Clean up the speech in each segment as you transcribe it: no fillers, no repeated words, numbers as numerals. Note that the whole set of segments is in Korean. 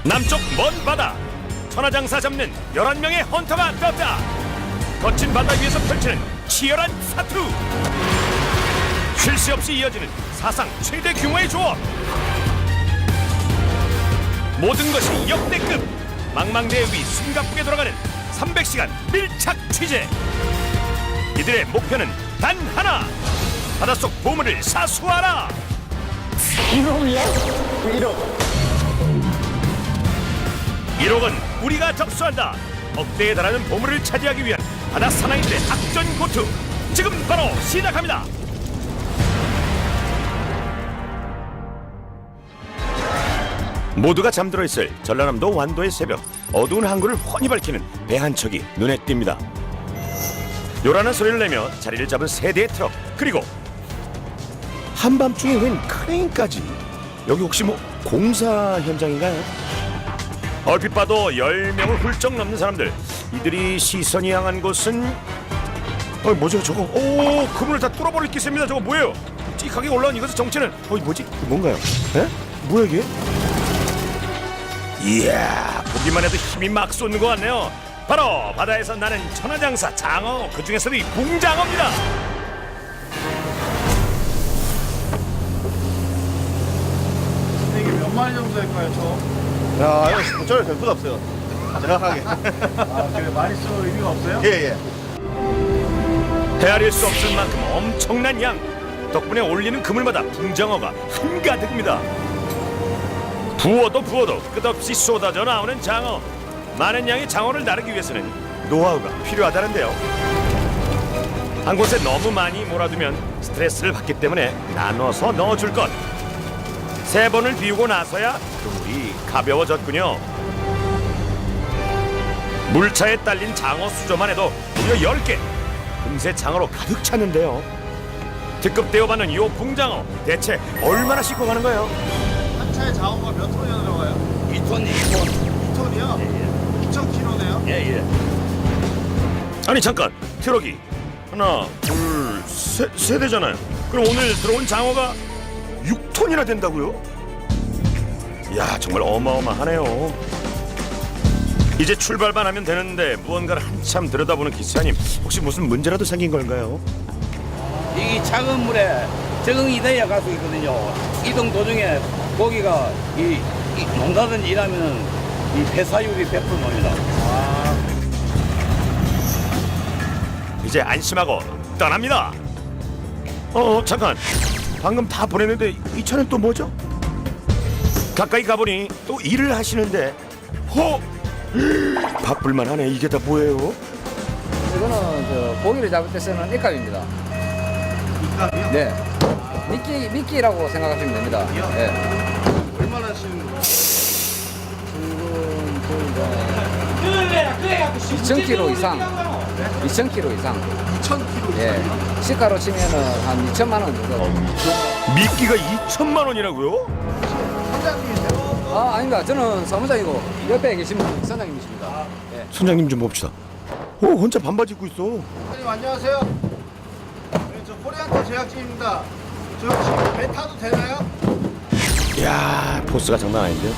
남쪽 먼 바다 천하장사 잡는 11명의 헌터가 떴다. 거친 바다 위에서 펼치는 치열한 사투. 쉴 새 없이 이어지는 사상 최대 규모의 조업. 모든 것이 역대급. 망망대해 위 숨가쁘게 돌아가는 300시간 밀착 취재. 이들의 목표는 단 하나. 바닷속 보물을 사수하라. 1억은 우리가 접수한다. 억대에 달하는 보물을 차지하기 위한 바다 사나이들의 악전 고투 지금 바로 시작합니다. 모두가 잠들어 있을 전라남도 완도의 새벽, 어두운 항구를 훤히 밝히는 배 한 척이 눈에 띕니다. 요란한 소리를 내며 자리를 잡은 세 대의 트럭, 그리고 한밤중에 웬 크레인까지. 여기 혹시 뭐 공사 현장인가요? 얼핏 봐도 10명을 훌쩍 넘는 사람들. 이들이 시선이 향한 곳은 뭐죠 저거? 오, 그물을 다 뚫어버릴 기세입니다. 저거 뭐예요? 찌하게 올라온 이것의 정체는 뭐지? 뭔가요? 에? 뭐야 이게? 이야, 보기만 해도 힘이 막 쏟는 것 같네요. 바로 바다에서 나는 천하장사 장어, 그 중에서도 이 붕장어입니다. 이게 몇 마리 정도 될까요, 저? 야, 이거 어쩔 별것 없어요. 정확하게. 아, 그래 많이 쓸 의미가 없어요? 예. 헤아릴 수 없을 만큼 엄청난 양. 덕분에 올리는 그물마다 붕장어가 한가득입니다. 부어도 끝없이 쏟아져 나오는 장어. 많은 양의 장어를 나르기 위해서는 노하우가 필요하다는데요. 한 곳에 너무 많이 몰아두면 스트레스를 받기 때문에 나눠서 넣어줄 것. 3번을 비우고 나서야 그물이 가벼워졌군요. 물차에 딸린 장어 수조만 해도 무려 10개. 금세 장어로 가득 찼는데요. 특급 대우받는 요 붕장어, 대체 얼마나 싣고 가는 거예요? 한 차에 장어가 몇 톤이나 들어가요? 2톤, 2톤. 2톤이요? 예, 2,000kg네요? 예. 예. 아니 잠깐, 트럭이 하나, 둘, 세 대잖아요. 그럼 오늘 들어온 장어가 6톤이나 된다고요? 야, 정말 어마어마하네요. 이제 출발만 하면 되는데 무언가를 한참 들여다보는 기사님, 혹시 무슨 문제라도 생긴 걸까요? 이 작은 물에 적응이 돼야 갈 수 있거든요. 이동 도중에 고기가 이 농사든 일하면은 이 폐사율이 100%입니다. 이제 안심하고 떠납니다. 잠깐, 방금 다 보냈는데 이 차는 또 뭐죠? 가까이 가보니 또 일을 하시는데, 바쁠만 하네. 이게 다 뭐예요? 이거는 저 고기를 잡을 때 쓰는 입갑입니다. 입값이요? 네. 미끼라고 생각하시면 됩니다. 네. 얼마나 치는 거예요? 지금 2,000kg 이상. 2,000kg 이상. 2,000kg 예. 시가로 치면은 한 2천만 원 정도. 미끼가 2천만 원이라고요? 선장님이세요? 아닙니다. 저는 사무장이고 옆에 계신 분 선장님이십니다. 예. 선장님 좀 봅시다. 혼자 반바지 입고 있어. 선생님 안녕하세요. 네, 저 코리안터 제작진입니다. 저 혹시 배 타도 되나요? 이야, 포스가 장난 아닌데요?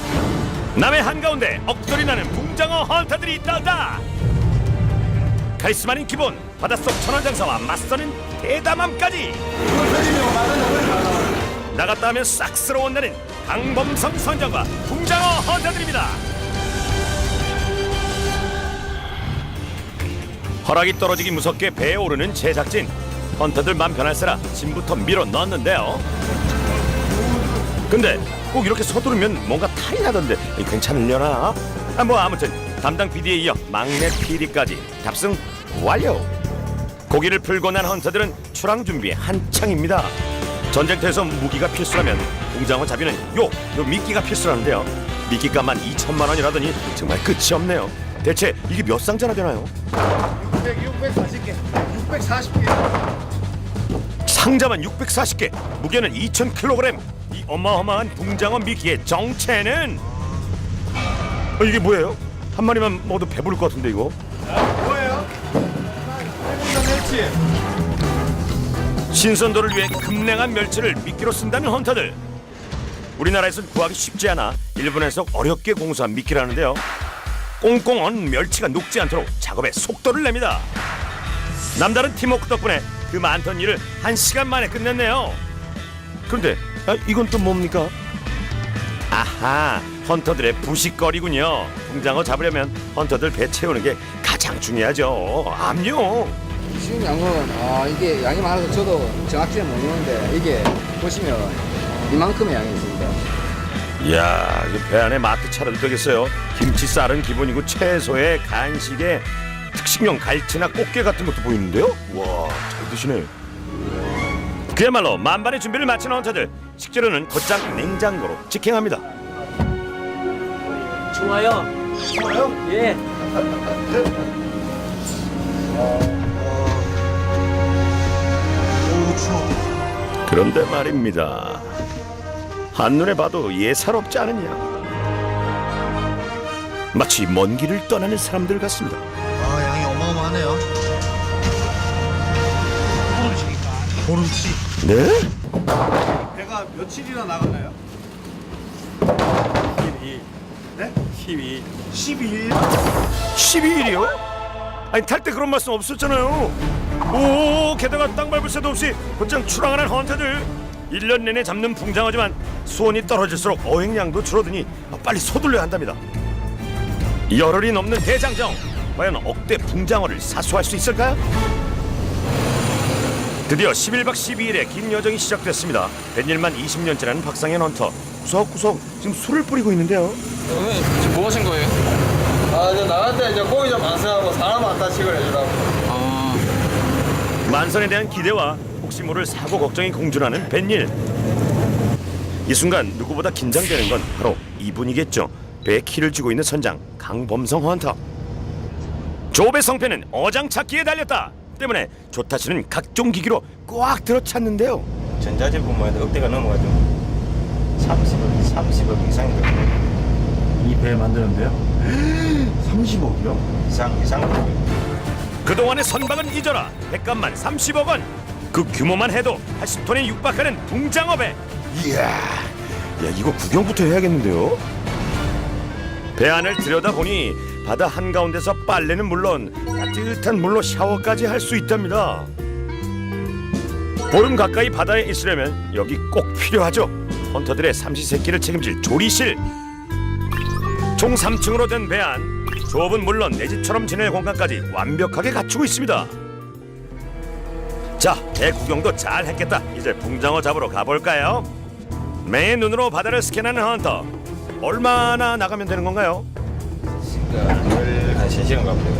남의 한가운데 억소리 나는 붕장어 헌터들이 있다. 카리스마는 기본, 바닷속 천하장사와 맞서는 대담함까지. 나갔다 하면 싹스러운 나는 강범성 선장과 붕장어 헌터들입니다. 허락이 떨어지기 무섭게 배에 오르는 제작진. 헌터들 맘 변할세라 짐부터 밀어 넣었는데요. 근데 꼭 이렇게 서두르면 뭔가 탈이 나던데 괜찮으려나? 아무튼 담당 PD에 이어 막내 PD까지 탑승 완료. 고기를 풀고 난 헌터들은 출항 준비에 한창입니다. 전쟁터에서 무기가 필수라면 붕장어 잡이는 요 미끼가 필수라는데요. 미끼값만 2천만 원이라더니 정말 끝이 없네요. 대체 이게 몇 상자나 되나요? 640개. 640개. 상자만 640개, 무게는 2,000kg. 이 어마어마한 붕장어 미끼의 정체는 이게 뭐예요? 한 마리만 먹어도 배부를 것 같은데 이거? 뭐예요? 멸치. 신선도를 위해 급냉한 멸치를 미끼로 쓴다는 헌터들. 우리나라에선 구하기 쉽지 않아 일본에서 어렵게 공수한 미끼라는데요. 꽁꽁 언 멸치가 녹지 않도록 작업에 속도를 냅니다. 남다른 팀워크 덕분에 그 많던 일을 1시간 만에 끝냈네요. 그런데 이건 또 뭡니까? 아하, 헌터들의 부식거리군요. 붕장어 잡으려면 헌터들 배 채우는 게 가장 중요하죠. 암요. 쉬운 양은 이게 양이 많아서 저도 정확히는 모르는데 이게 보시면 이만큼의 양이 있습니다. 이야, 배 안에 마트 차려도 되겠어요. 김치 쌀은 기본이고 채소에 간식에 특식용 갈치나 꽃게 같은 것도 보이는데요. 와, 잘 드시네. 그야말로 만반의 준비를 마친 헌터들. 식재료는 곧장 냉장고로 직행합니다. 좋아요. 좋아요? 예. 오, 추워. 그런데 말입니다. 한눈에 봐도 예사롭지 않은 양. 마치 먼 길을 떠나는 사람들 같습니다. 아, 양이 어마어마하네요. 보름치. 네? 배가 며칠이나 나가나요? 12. 네? 12. 12일? 12일이요? 아니 탈 때 그런 말씀 없었잖아요. 오, 게다가 땅 밟을 새도 없이 곧장 출항하는 헌터들. 1년 내내 잡는 붕장어지만 수온이 떨어질수록 어획량도 줄어드니 빨리 서둘러야 한답니다. 열흘이 넘는 대장정. 과연 억대 붕장어를 사수할 수 있을까요? 드디어 11박 12일의 긴 여정이 시작됐습니다. 뱃일만 20년째라는 박상현 헌터. 구석구석 지금 술을 뿌리고 있는데요. 지금 뭐 하신 거예요? 저 나갈 때 이제 고기 좀 반성하고 사람 안 다치고 해주라고. 만선에 대한 기대와 혹시 모를 사고 걱정이 공존하는 뱃일. 이 순간 누구보다 긴장되는 건 바로 이분이겠죠. 배에 키를 쥐고 있는 선장 강범성 헌터. 조배 성패는 어장찾기에 달렸다 때문에 조타시는 각종 기기로 꽉 들어찼는데요. 전자제품만 해도 억대가 넘어가지고 30억 이상이거든요. 이 배 만드는데요? 30억이요? 이상. 그동안의 선박은 잊어라. 백값만 30억 원. 그 규모만 해도 80톤에 육박하는 붕장어배. 이야, 야 이거 구경부터 해야겠는데요. 배 안을 들여다보니 바다 한가운데서 빨래는 물론 따뜻한 물로 샤워까지 할 수 있답니다. 보름 가까이 바다에 있으려면 여기 꼭 필요하죠. 헌터들의 삼시세끼를 책임질 조리실. 총 3층으로 된 배 안. 조업은 물론 내 집처럼 지낼 공간까지 완벽하게 갖추고 있습니다. 자, 배 구경도 잘 했겠다. 이제 붕장어 잡으러 가볼까요? 매의 눈으로 바다를 스캔하는 헌터. 얼마나 나가면 되는 건가요? 한 3시간 가면 돼요.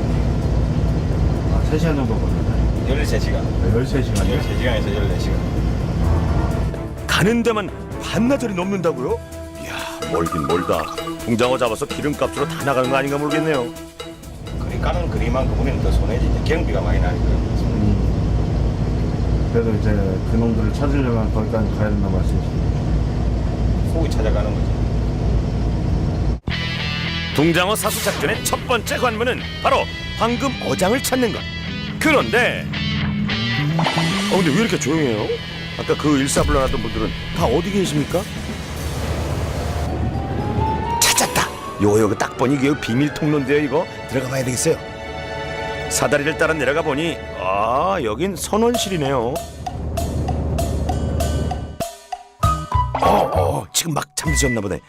3시간 정도 걸리나요? 13시간. 13시간이요? 13시간에서 14시간. 가는 데만 반나절이 넘는다고요? 이야, 멀긴 멀다. 붕장어 잡아서 기름값으로 다 나가는 거 아닌가 모르겠네요. 그리 까는 그리만큼 우리는 더 손해지. 이제 경비가 많이 나니까. 그래도 이제 그놈들을 찾으려면 거기까지 가야 된다 말씀이시죠? 속이 찾아가는 거지. 붕장어 사수 작전의 첫 번째 관문은 바로 황금 어장을 찾는 것. 그런데 근데 왜 이렇게 조용해요? 아까 그 일사불란하던 분들은 다 어디 계십니까? 찾았다. 요거 딱 보니 이거 비밀 통로인데요. 이거 들어가 봐야 되겠어요. 사다리를 따라 내려가 보니 여긴 선원실이네요. 지금 막 잠드셨나 보네.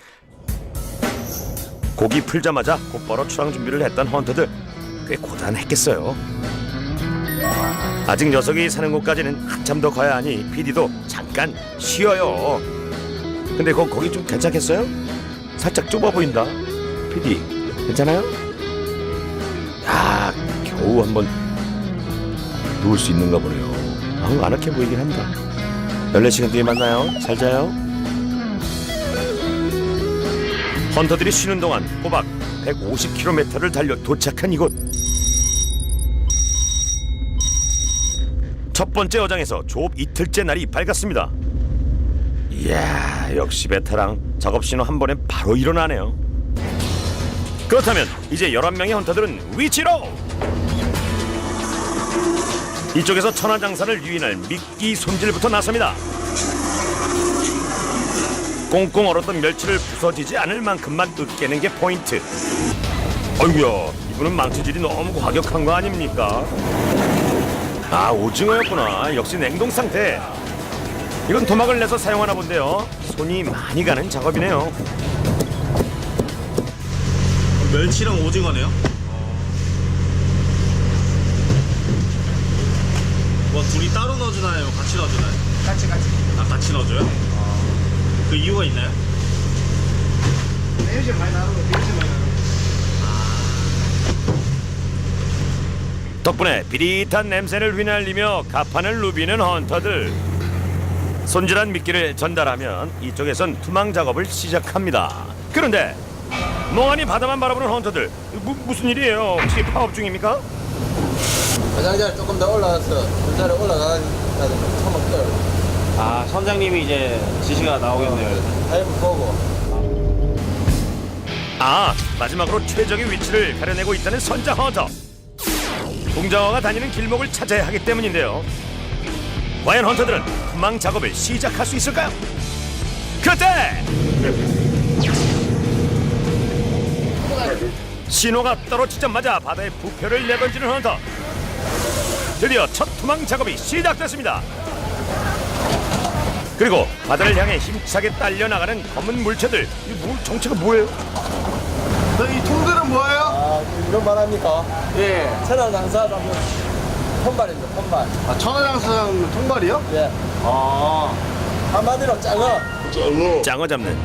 고기 풀자마자 곧바로 출항 준비를 했던 헌터들. 꽤 고단했겠어요. 아직 녀석이 사는 곳까지는 한참 더 가야 하니 PD도 잠깐 쉬어요. 근데 거기 좀 괜찮겠어요? 살짝 좁아 보인다. PD 괜찮아요? 야, 겨우 한번 누울 수 있는가 보네요. 안 악해 보이긴 합니다. 14시간 뒤에 만나요. 잘 자요. 헌터들이 쉬는 동안 꼬박 150km를 달려 도착한 이곳. 첫 번째 어장에서 조업 이틀째 날이 밝았습니다. 이야, 역시 베테랑. 작업 신호 한 번에 바로 일어나네요. 그렇다면 이제 11명의 헌터들은 위치로! 이쪽에서 천하장사를 유인할 미끼 손질부터 나섭니다. 꽁꽁 얼었던 멸치를 부서지지 않을 만큼만 으깨는 게 포인트. 어이구야, 이분은 망치질이 너무 과격한 거 아닙니까? 아, 오징어였구나. 역시 냉동 상태. 이건 토막을 내서 사용하나 본데요. 손이 많이 가는 작업이네요. 멸치랑 오징어네요. 뭐 둘이 따로 넣어주나요? 같이 넣어주나요? 같이. 아, 같이 넣어줘요? 그 이유가 있나요? 냄새 많이 나는 거, 냄새 많이 나는 거. 덕분에 비릿한 냄새를 휘날리며 가판을 누비는 헌터들. 손질한 미끼를 전달하면 이쪽에선 투망 작업을 시작합니다. 그런데 멍하니 바다만 바라보는 헌터들, 무슨 일이에요? 혹시 파업 중입니까? 가장자리 조금 더 올라가서 그 자리 올라가야 되면 처음 떠요. 아, 선장님이 이제 지시가 나오겠네요. 타임 보고. 아, 마지막으로 최적의 위치를 가려내고 있다는 선장 헌터. 공장어가 다니는 길목을 찾아야 하기 때문인데요. 과연 헌터들은 투망 작업을 시작할 수 있을까요? 그때 신호가 떨어지자마자 바다에 부표를 내던지는 헌터. 드디어 첫 투망 작업이 시작됐습니다. 그리고 바다를 향해 힘차게 딸려나가는 검은 물체들. 이 정체가 뭐예요? 이 통들은 뭐예요? 아, 이런 말 합니까? 예. 천안항사 잡는 폰발입니다, 폰발. 아, 천안항상 통발이요? 예. 아. 한마디로 짱어. 짱어 잡는.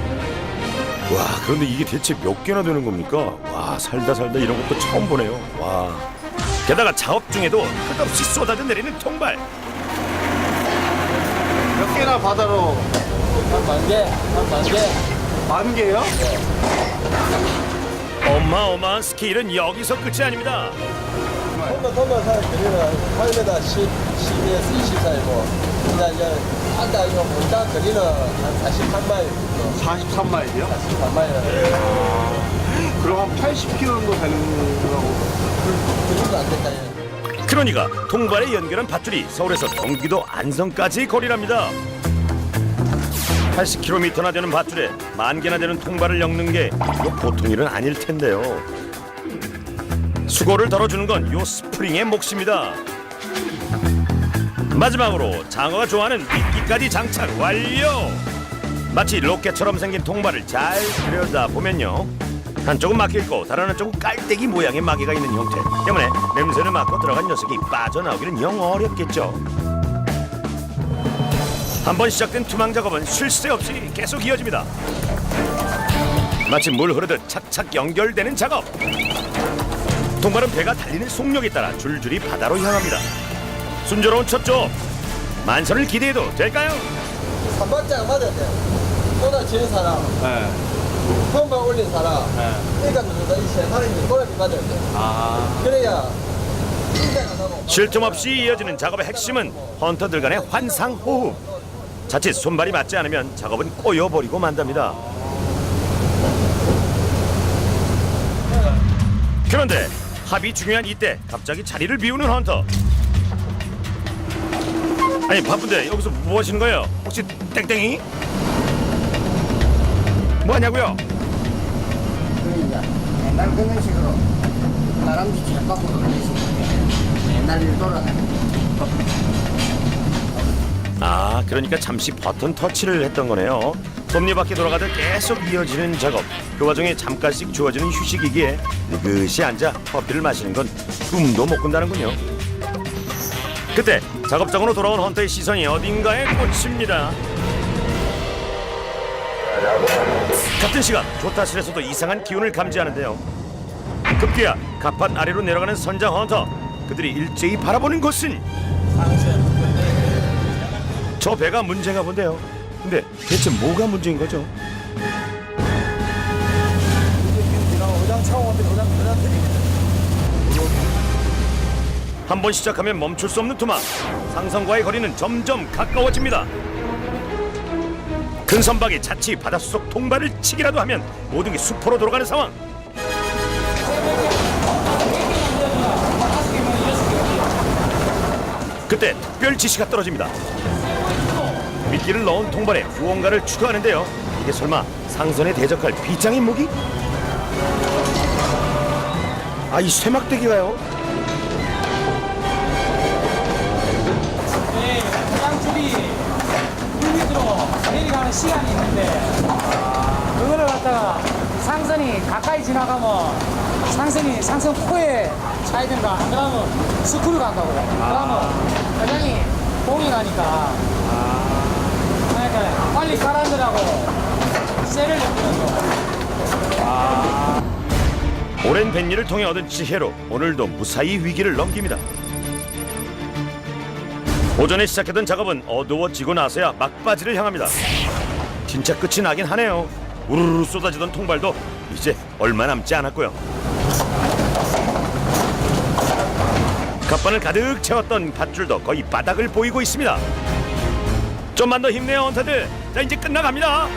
와, 그런데 이게 대체 몇 개나 되는 겁니까? 와, 살다 이런 것도 처음 보네요. 와. 게다가 작업 중에도 끝없이 쏟아져 내리는 통발. 몇 개나 바다로? 한 만 개, 한 만 개. 만 개요? 어마어마한 스케일은 여기서 끝이 아닙니다. 톰만 사람 거리는 8m 12에서 20 사이고, 그냥 이제 아까 이거 본다 거리는 한 43마일. 43마일이요? 43마일. 그럼 한 80km 정도 되는 거라고. 그 정도 안 된다. 예. 그러니까 통발에 연결한 밧줄이 서울에서 경기도 안성까지 거리랍니다. 80km나 되는 밧줄에 10,000개나 되는 통발을 엮는 게 이거 보통 일은 아닐 텐데요. 수고를 덜어주는 건 요 스프링의 몫입니다. 마지막으로 장어가 좋아하는 미끼까지 장착 완료. 마치 로켓처럼 생긴 통발을 잘 들여다보면요, 한쪽은 막혀있고 다른 한쪽은 깔때기 모양의 마개가 있는 형태 때문에 냄새를 맡고 들어간 녀석이 빠져나오기는 영 어렵겠죠. 한번 시작된 투망 작업은 쉴 새 없이 계속 이어집니다. 마치 물 흐르듯 착착 연결되는 작업. 통발은 배가 달리는 속력에 따라 줄줄이 바다로 향합니다. 순조로운 첫 조업, 만선을 기대해도 될까요? 3번장 맞아야 돼. 쏟아지는 사람, 네. 폰발 올린 사람, 그러니까 이세 사람이 돌아비 맞아야 돼. 아. 그래야 인대가 나고. 쉴 틈 없이 이어지는 작업의 핵심은 헌터들 간의 환상호흡. 자칫 손발이 맞지 않으면 작업은 꼬여버리고 만답니다. 그런데 합이 중요한 이때 갑자기 자리를 비우는 헌터. 아니, 바쁜데 여기서 뭐 하시는 거예요? 혹시 땡땡이? 뭐 하냐고요? 그러니까 옛날 그런 식으로 바람도 잘 받고 돌리시는데 옛날 일 돌아다니고. 아, 그러니까 잠시 버튼 터치를 했던 거네요. 톱니바퀴 돌아가듯 계속 이어지는 작업. 그 와중에 잠깐씩 주어지는 휴식이기에 느긋이 앉아 커피를 마시는 건 꿈도 못 꾼다는군요. 그때 작업장으로 돌아온 헌터의 시선이 어딘가에 꽂힙니다. 같은 시간 조타실에서도 이상한 기운을 감지하는데요. 급기야 갑판 아래로 내려가는 선장 헌터. 그들이 일제히 바라보는 곳은 저 배가 문제가 본데요. 근데 대체 뭐가 문제인 거죠? 한번 시작하면 멈출 수 없는 투망. 상선과의 거리는 점점 가까워집니다. 큰 선박이 자칫 바닷속 통발을 치기라도 하면 모든 게 수포로 돌아가는 상황. 그때 특별 지시가 떨어집니다. 미끼를 넣은 통발에 무언가를 추가하는데요. 이게 설마 상선에 대적할 비장의 무기? 아, 이 쇠막대기가요? 네, 해당줄이 물 밑으로 내려가는 시간이 있는데 그거를 갖다가 상선이 가까이 지나가면 상선 코에 차야 된다. 안 그러면 스크류 간다고요. 그러면 회장이 공이 가니까 그러니까 빨리 가라앉으라고 쇠를 넣는 거. 오랜 뱃일을 통해 얻은 지혜로 오늘도 무사히 위기를 넘깁니다. 오전에 시작했던 작업은 어두워지고 나서야 막바지를 향합니다. 진짜 끝이 나긴 하네요. 우르르 쏟아지던 통발도 이제 얼마 남지 않았고요. 갑반을 가득 채웠던 밧줄도 거의 바닥을 보이고 있습니다. 좀만 더 힘내요, 헌터들. 자, 이제 끝나갑니다.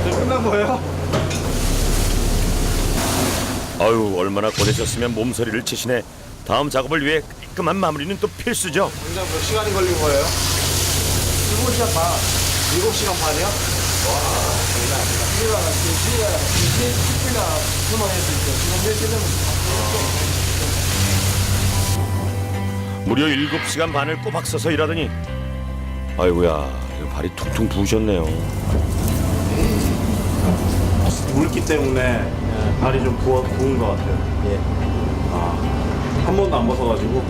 끝난 거예요? 아유, 얼마나 고되셨으면 몸서리를 치시네. 다음 작업을 위해 깔끔한 마무리는 또 필수죠. 공장 몇 시간이 걸린 거예요? 7시간 반. 7시간 반이요? 무려 7시간 반을 꼬박 서서 일하더니 아이고야, 이거 발이 퉁퉁 부으셨네요. 물기 때문에 발이 좀 부은 것 같아요. 예. 한 번도 안 벗어가지고.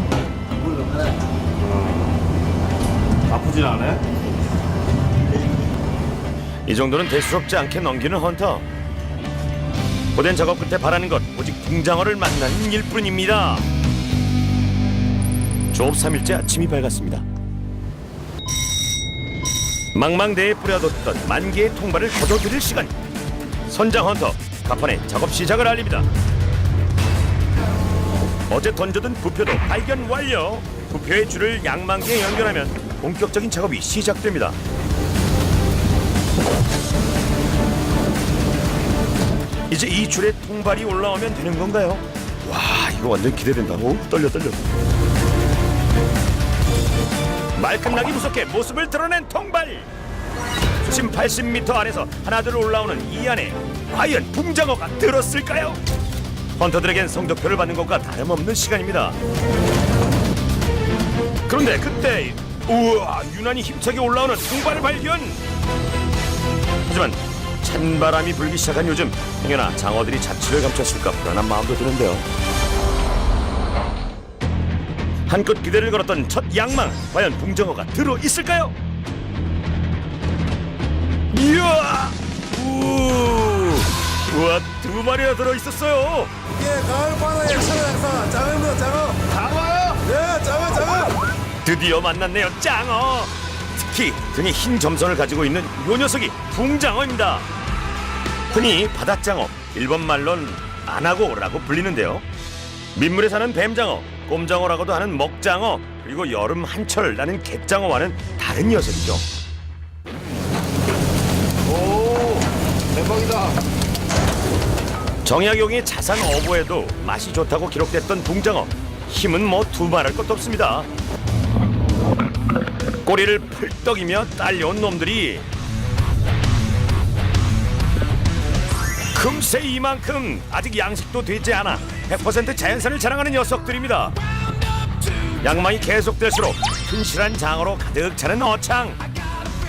아프진 않아요? 이 정도는 대수롭지 않게 넘기는 헌터. 고된 작업 끝에 바라는 것 오직 붕장어를 만나는 일뿐입니다. 조업 3일째 아침이 밝았습니다. 망망대해 뿌려뒀던 만 개의 통발을 걷어들일 시간. 선장 헌터 갑판에 작업 시작을 알립니다. 어제 던져둔 부표도 발견 완료. 부표의 줄을 양만기에 연결하면 본격적인 작업이 시작됩니다. 이제 이 줄에 통발이 올라오면 되는 건가요? 와, 이거 완전 기대된다. 오, 떨려. 말끝나기 무섭게 모습을 드러낸 통발. 수심 80m 안에서 하나둘 올라오는 이 안에 과연 붕장어가 들었을까요? 헌터들에겐 성적표를 받는 것과 다름없는 시간입니다. 그런데 그때 우와, 유난히 힘차게 올라오는 통발을 발견. 하지만 찬바람이 불기 시작한 요즘 행여나 장어들이 자취를 감췄을까 불안한 마음도 드는데요. 한껏 기대를 걸었던 첫 양망, 과연 붕장어가 들어있을까요? 이야! 우와, 2마리나 들어있었어요. 이게 가을 바다의 최강사 장어입니다. 장어. 장어요? 네, 장어. 드디어 만났네요, 짱어. 특히 등에 흰 점선을 가지고 있는 요 녀석이 붕장어입니다. 흔히 바닷장어, 일본 말론 안하고라고 불리는데요. 민물에 사는 뱀장어, 꼼장어라고도 하는 먹장어, 그리고 여름 한철나는 갯장어와는 다른 녀석이죠. 오, 대박이다. 정약용의 자산 어부에도 맛이 좋다고 기록됐던 붕장어, 힘은 뭐 두말할 것도 없습니다. 꼬리를 펄떡이며 딸려온 놈들이 금세 이만큼 아직 양식도 되지 않아 100% 자연산을 자랑하는 녀석들입니다. 양망이 계속될수록 튼실한 장어로 가득 차는 어창.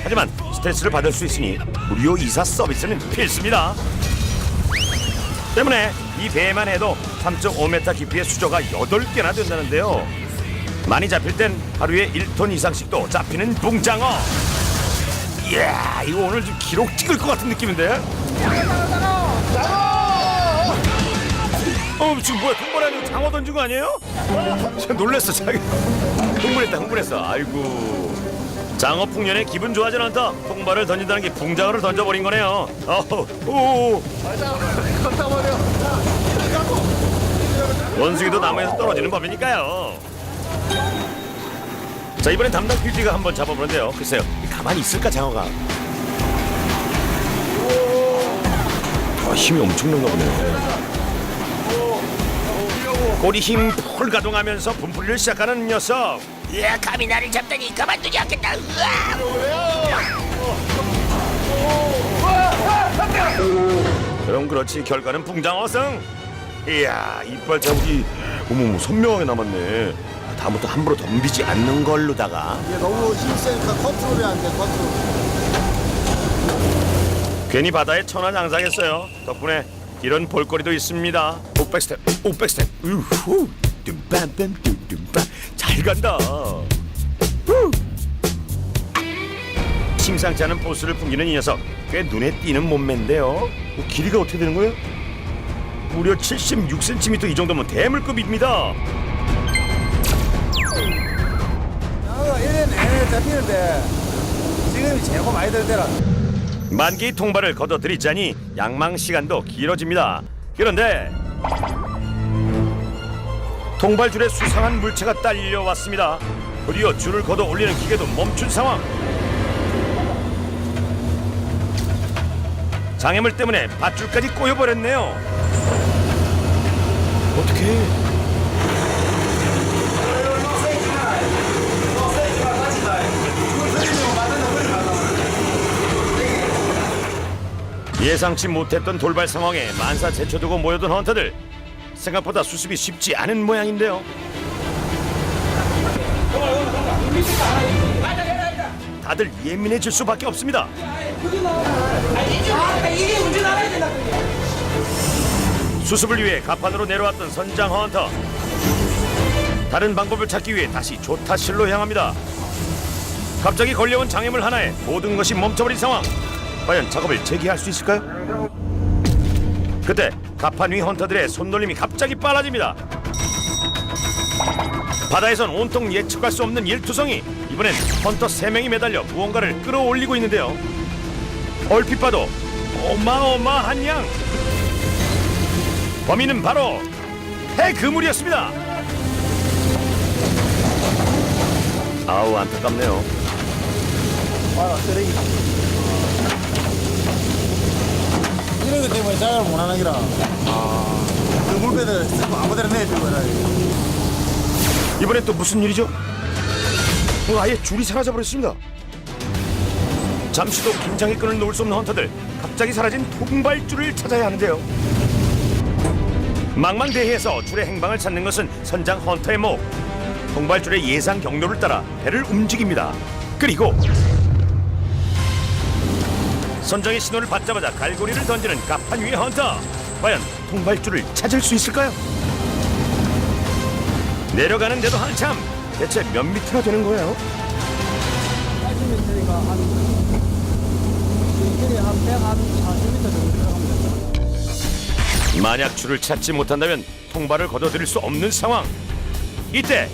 하지만 스트레스를 받을 수 있으니 무료 이사 서비스는 필수입니다. 때문에 이 배만 해도 3.5m 깊이의 수조가 8개나 된다는데요. 많이 잡힐 땐 하루에 1톤 이상씩도 잡히는 붕장어. 이야, 이거 오늘 좀 기록 찍을 것 같은 느낌인데? 지금 뭐야, 통발 아니고 장어 던진 거 아니에요? 진짜 놀랬어, 자기. 흥분했어. 아이고. 장어 풍년에 기분 좋아진 않다. 통발을 던진다는 게 붕장어를 던져버린 거네요. 오. 원숭이도 나무에서 떨어지는 법이니까요. 자, 이번엔 담당 PD가 한번 잡아보는데요. 글쎄요, 가만히 있을까, 장어가? 힘이 엄청난가 보네. 꼬리 힘 풀 가동하면서 분풀이를 시작하는 녀석. 으아, 감히 나를 잡다니 가만두지 않겠다. 그럼 그렇지, 결과는 붕장어승. 이야, 이빨 자국이 어머 선명하게 남았네. 다음부터 함부로 덤비지 않는 걸로다가. 이게 너무 힘세니까 컨트롤이 안 돼, 컨트롤. 괜히 바다에 천하장사겠어요. 덕분에 이런 볼거리도 있습니다. 오백스텝, 오백스텝. 우후, 둠밤밤 둠둠밤. 잘 간다. 후. 심상치 않은 포스를 풍기는 이 녀석. 꽤 눈에 띄는 몸매인데요. 길이가 어떻게 되는 거예요? 무려 76cm. 이 정도면 대물급입니다. 장어가 1년 내내 잡히는데 지금이 최고 많이 들 때라. 만기 통발을 걷어들이자니 양망 시간도 길어집니다. 그런데 통발줄에 수상한 물체가 딸려왔습니다. 드디어 줄을 걷어 올리는 기계도 멈춘 상황. 장애물 때문에 밧줄까지 꼬여버렸네요. 어떡해. 예상치 못했던 돌발 상황에 만사제쳐두고 모여든 헌터들. 생각보다 수습이 쉽지 않은 모양인데요. 다들 예민해질 수밖에 없습니다. 수습을 위해 갑판으로 내려왔던 선장 헌터. 다른 방법을 찾기 위해 다시 조타실로 향합니다. 갑자기 걸려온 장애물 하나에 모든 것이 멈춰버린 상황. 과연 작업을 재개할 수 있을까요? 그때 갑판 위 헌터들의 손놀림이 갑자기 빨라집니다. 바다에선 온통 예측할 수 없는 일투성이. 이번엔 헌터 3명이 매달려 무언가를 끌어올리고 있는데요. 얼핏 봐도 어마어마한 양. 범인은 바로 폐그물이었습니다. 아우, 안타깝네요. 쓰레기. 이런 것 때문에 작업을 못 하는 기라. 그 물배들 쓰고 아무데나 내주고 해라. 이번엔 또 무슨 일이죠? 아예 줄이 사라져버렸습니다. 잠시도 긴장의 끈을 놓을 수 없는 헌터들. 갑자기 사라진 통발줄을 찾아야 하는데요. 망망대해에서 줄의 행방을 찾는 것은 선장 헌터의 목. 통발줄의 예상 경로를 따라 배를 움직입니다. 그리고 선장의 신호를 받자마자 갈고리를 던지는 갑판 위의 헌터. 과연 통발줄을 찾을 수 있을까요? 내려가는데도 한참. 대체 몇 미터나 되는 거예요? 80m니까 한 140m 정도 들어갑니다. 만약 줄을 찾지 못한다면 통발을 걷어들일 수 없는 상황. 이때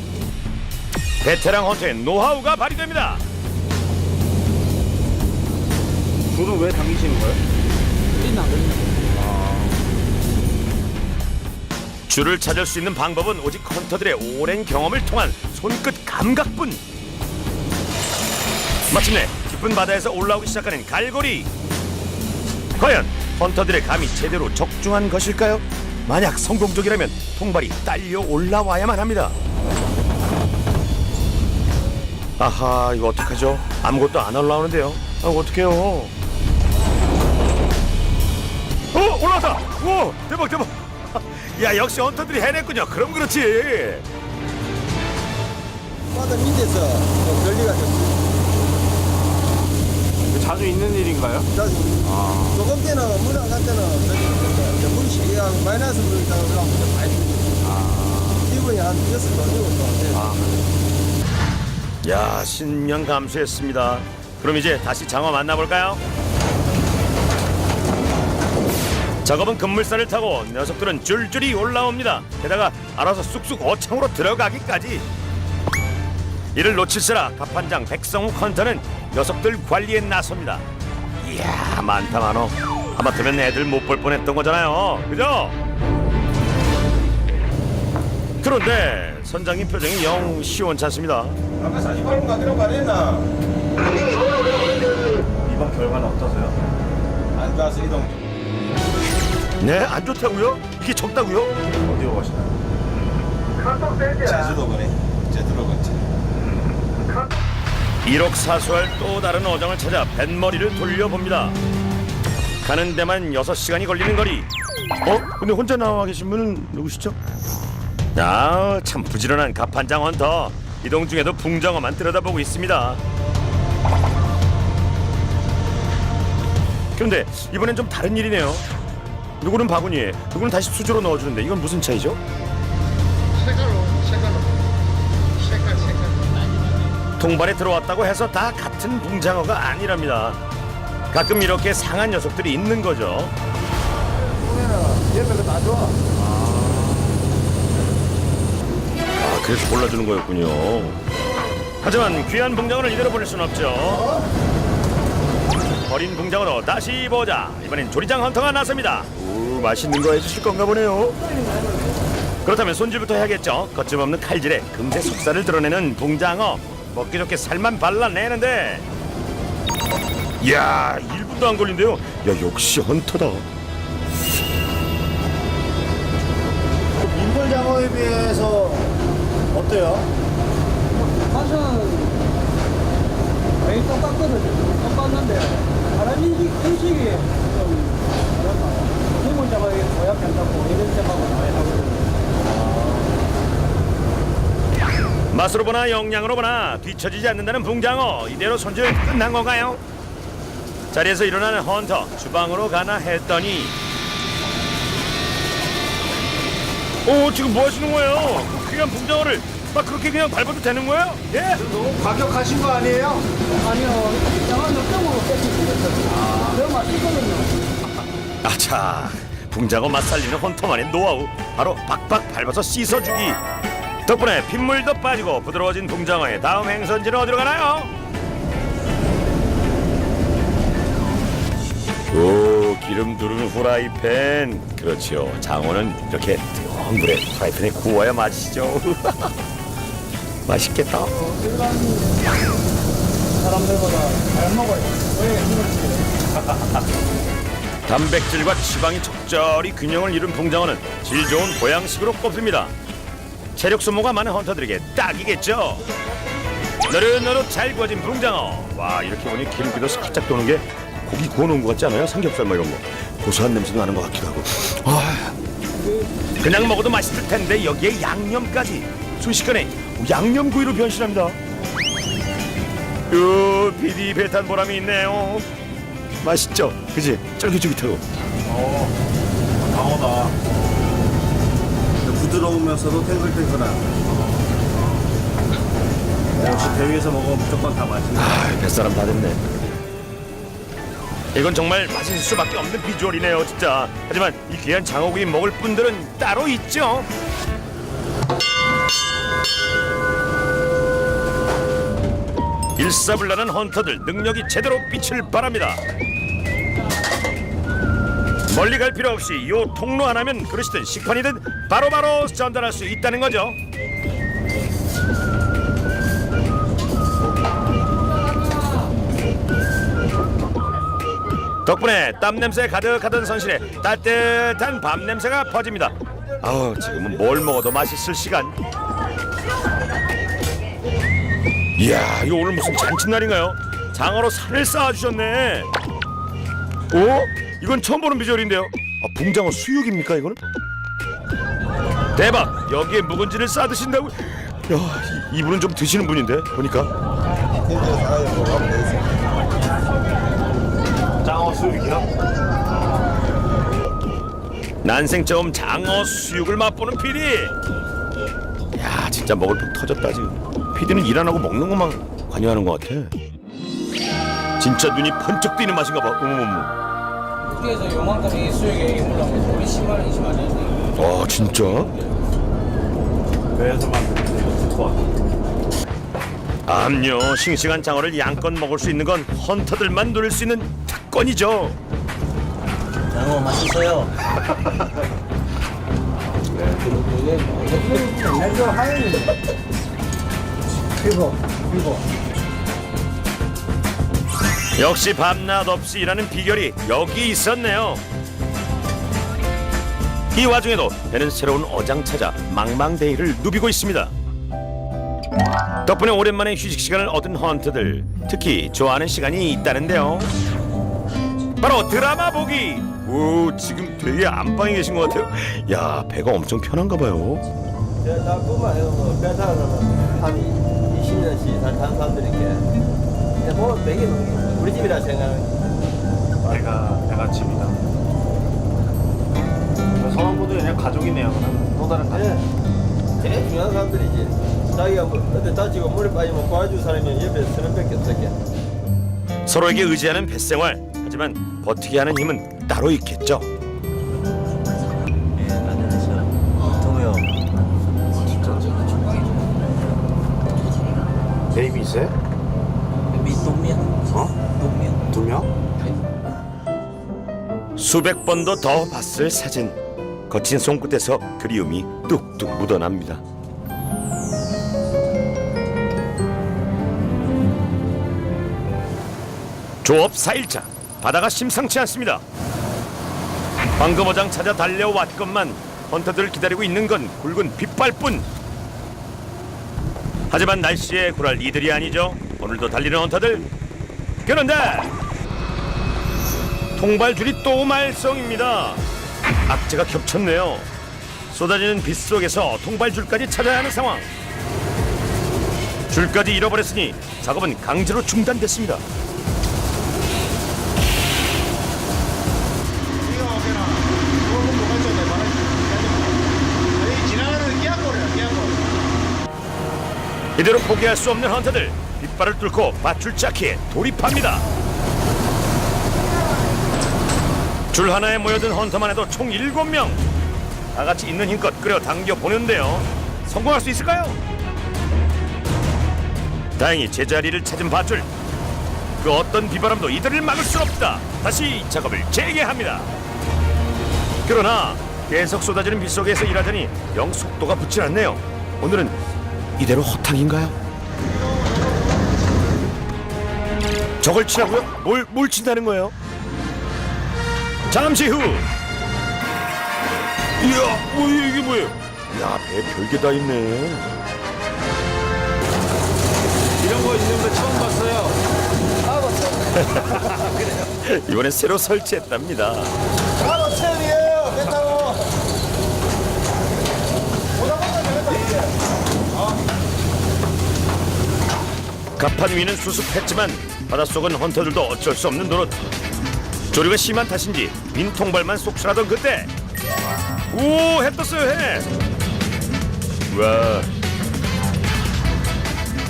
베테랑 헌터의 노하우가 발휘됩니다. 줄은 왜 당기시는 거예요? 줄을 찾을 수 있는 방법은 오직 헌터들의 오랜 경험을 통한 손끝 감각뿐. 마침내 깊은 바다에서 올라오기 시작하는 갈고리. 과연 헌터들의 감이 제대로 적중한 것일까요? 만약 성공적이라면 통발이 딸려 올라와야만 합니다. 아하, 이거 어떡하죠? 아무것도 안 올라오는데요. 어떡해요? 올라왔다! 오, 대박 대박! 야, 역시 헌터들이 해냈군요. 그럼 그렇지. 바다 밑에서 좀 결리가 됐어요. 자주 있는 일인가요? 조금 때는 물 안 갈 때는 물이 시기가 마이너스 물이 올라오면 많이 들죠. 기분이 한 6도 정도. 야, 신명 감수했습니다. 그럼 이제 다시 장어 만나볼까요? 작업은 급물살을 타고 녀석들은 줄줄이 올라옵니다. 게다가 알아서 쑥쑥 어창으로 들어가기까지. 이를 놓칠세라 갑판장 백성욱 헌터는 녀석들 관리에 나섭니다. 이야, 많다 많어. 하마터면 애들 못 볼 뻔했던 거잖아요. 그죠? 그런데 선장님 표정이 영 시원치 않습니다. 아까 48분 가기로 말했나? 이번 결과는 어떠세요? 안 좋아서 이동 중. 네, 안 좋다고요? 이게 적다고요? 어디로 가시나요? 제주도 그래. 제주도 갔지. 일억사수할 또 다른 어장을 찾아 뱃머리를 돌려봅니다. 가는 데만 6시간이 걸리는 거리. 근데 혼자 나와 계신 분은 누구시죠? 아, 참 부지런한 갑판장 헌터. 이동 중에도 붕장어만 들여다보고 있습니다. 그런데 이번엔 좀 다른 일이네요. 누구는 바구니에, 누구는 다시 수조로 넣어주는데 이건 무슨 차이죠? 통발에 들어왔다고 해서 다 같은 붕장어가 아니랍니다. 가끔 이렇게 상한 녀석들이 있는 거죠. 얘들은 다 좋아. 그래서 골라주는 거였군요. 하지만 귀한 붕장어를 이대로 보낼 순 없죠. 버린 붕장어로 다시 보자. 이번엔 조리장 헌터가 나섭니다. 맛있는 거 해주실 건가 보네요. 그렇다면 손질부터 해야겠죠. 거침없는 칼질에 금세 속살을 드러내는 붕장어. 먹기 좋게 살만 발라내는데, 이야, 1분도 안 걸린대요. 야, 역시 헌터다. 민물장어에 비해서 어때요? 맛은 거의 똑같거든요. 똑같는데 사람 인식이 좀 다르다. 민물장어에 고약한다고 이런 생각은 많이 하거든요. 맛으로 보나 영양으로 보나 뒤처지지 않는다는 붕장어. 이대로 손질 끝난 건가요? 자리에서 일어나는 헌터. 주방으로 가나 했더니, 지금 뭐 하시는 거예요? 그 귀한 붕장어를 막 그렇게 그냥 밟아도 되는 거예요? 예? 너무 과격하신 거 아니에요? 아니요, 장어 넣정으로 뺏기고 너무 맛있거든요. 아차, 붕장어 맛 살리는 헌터만의 노하우. 바로 박박 밟아서 씻어주기. 덕분에 핏물도 빠지고 부드러워진 붕장어의 다음 행선지는 어디로 가나요? 오, 기름 두른 후라이팬. 그렇죠. 장어는 이렇게 뜨거운 물에 후라이팬에 구워야 맛이죠. 맛있겠다. 사람들보다 잘 먹어요. 왜 단백질과 지방이 적절히 균형을 이룬 붕장어는 질 좋은 보양식으로 꼽힙니다. 체력 소모가 많은 헌터들에게 딱이겠죠. 노릇노릇 잘 구워진 붕장어. 와, 이렇게 보니 기름기도 살짝 도는 게 고기 구워놓은 것 같지 않아요? 삼겹살 뭐 이런 거 고소한 냄새도 나는 것 같기도 하고. 그냥 먹어도 맛있을 텐데 여기에 양념까지. 순식간에 양념구이로 변신합니다. 비디 배탄 보람이 있네요. 맛있죠? 그지? 쫄깃쫄깃하고. 강어다. 부드러우면서도 탱글탱글한. 역시 대위에서 먹으면 무조건 다 맛있네. 뱃사람 다 됐네. 이건 정말 맛있을 수밖에 없는 비주얼이네요, 진짜. 하지만 이 귀한 장어구이 먹을 분들은 따로 있죠. 일사불란한 헌터들 능력이 제대로 빛을 발합니다. 멀리 갈 필요 없이 요 통로 하나면 그릇이든 식판이든 바로바로 전달할 수 있다는 거죠. 덕분에 땀 냄새 가득하던 선실에 따뜻한 밥 냄새가 퍼집니다. 지금은 뭘 먹어도 맛있을 시간. 이야, 이거 오늘 무슨 잔칫날인가요? 장어로 살을 쌓아주셨네. 이건 처음 보는 비주얼인데요. 붕장어 수육입니까 이거는? 대박! 여기에 묵은지를 싸드신다고? 야, 이분은 좀 드시는 분인데 보니까. 장어 수육이요? 난생 처음 장어 수육을 맛보는 PD. 야, 진짜 먹을 복 터졌다 지금. PD는 일 안 하고 먹는 것만 관여하는 것 같아. 진짜 눈이 번쩍 뜨이는 맛인가 봐. 어머머머. 그래서 요만큼 이 수육에 물론 우리 10만 원, 20만 원. 진짜? 배에서 만드는 거. 암요, 싱싱한 장어를 양껏 먹을 수 있는 건 헌터들만 누릴 수 있는 특권이죠. 장어 맛있어요. 내가 하얀 이거. 역시 밤낮 없이 일하는 비결이 여기 있었네요. 이 와중에도 배는 새로운 어장 찾아 망망대해를 누비고 있습니다. 덕분에 오랜만에 휴식 시간을 얻은 헌터들, 특히 좋아하는 시간이 있다는데요. 바로 드라마 보기. 오, 지금 되게 안방에 계신 것 같아요. 야, 배가 엄청 편한가 봐요. 제가 나뿐만 해도 뭐배 타는 한 20년씩 다 타는 사람들이 이렇게 근데 뭐 되게 우리 집이라 생각하는 내가 집이다. 선원분들이 그냥 가족이네요. 그럼 또 다른 가족. 제일 중요한 사람들이지. 자기가 뭐 어디 다치고 머리 빠지면 도와줄 사람이 옆에 서는 밖에 없었게. 서로에게 의지하는 뱃생활. 하지만 버티게 하는 힘은 따로 있겠죠. 동우 베이비 있어요? 어? 2명? 수백 번도 더 봤을 사진. 거친 손끝에서 그리움이 뚝뚝 묻어납니다. 조업 4일차. 바다가 심상치 않습니다. 황금어장 찾아 달려왔건만 헌터들을 기다리고 있는 건 굵은 빗발뿐. 하지만 날씨에 굴할 이들이 아니죠. 오늘도 달리는 헌터들. 그런데 통발줄이 또 말썽입니다. 악재가 겹쳤네요. 쏟아지는 빗속에서 통발줄까지 찾아야 하는 상황. 줄까지 잃어버렸으니 작업은 강제로 중단됐습니다. 이대로 포기할 수 없는 헌터들. 빗발을 뚫고 밧줄 쌓기에 돌입합니다. 줄 하나에 모여든 헌터만 해도 총 7명. 다 같이 있는 힘껏 끌어당겨 보는데요. 성공할 수 있을까요? 다행히 제자리를 찾은 밧줄. 그 어떤 비바람도 이들을 막을 수 없다. 다시 작업을 재개합니다. 그러나 계속 쏟아지는 빗속에서 일하더니 영 속도가 붙질 않네요. 오늘은 이대로 허탕인가요? 저걸 치라고요? 뭘 친다는 거예요? 잠시 후. 이야, 이게 뭐예요? 야, 배 별게 다 있네. 이런 거 있는데 처음 봤어요. 이번엔 새로 설치했답니다. 바로 체험이에요. 배 타고. 보다 되겠다 이게. 갑판 위는 수습했지만 바닷속은 헌터들도 어쩔 수 없는 노릇. 조류가 심한 탓인지 빈 통발만 속출하던 그때. 오, 해 떴어요, 해. 와.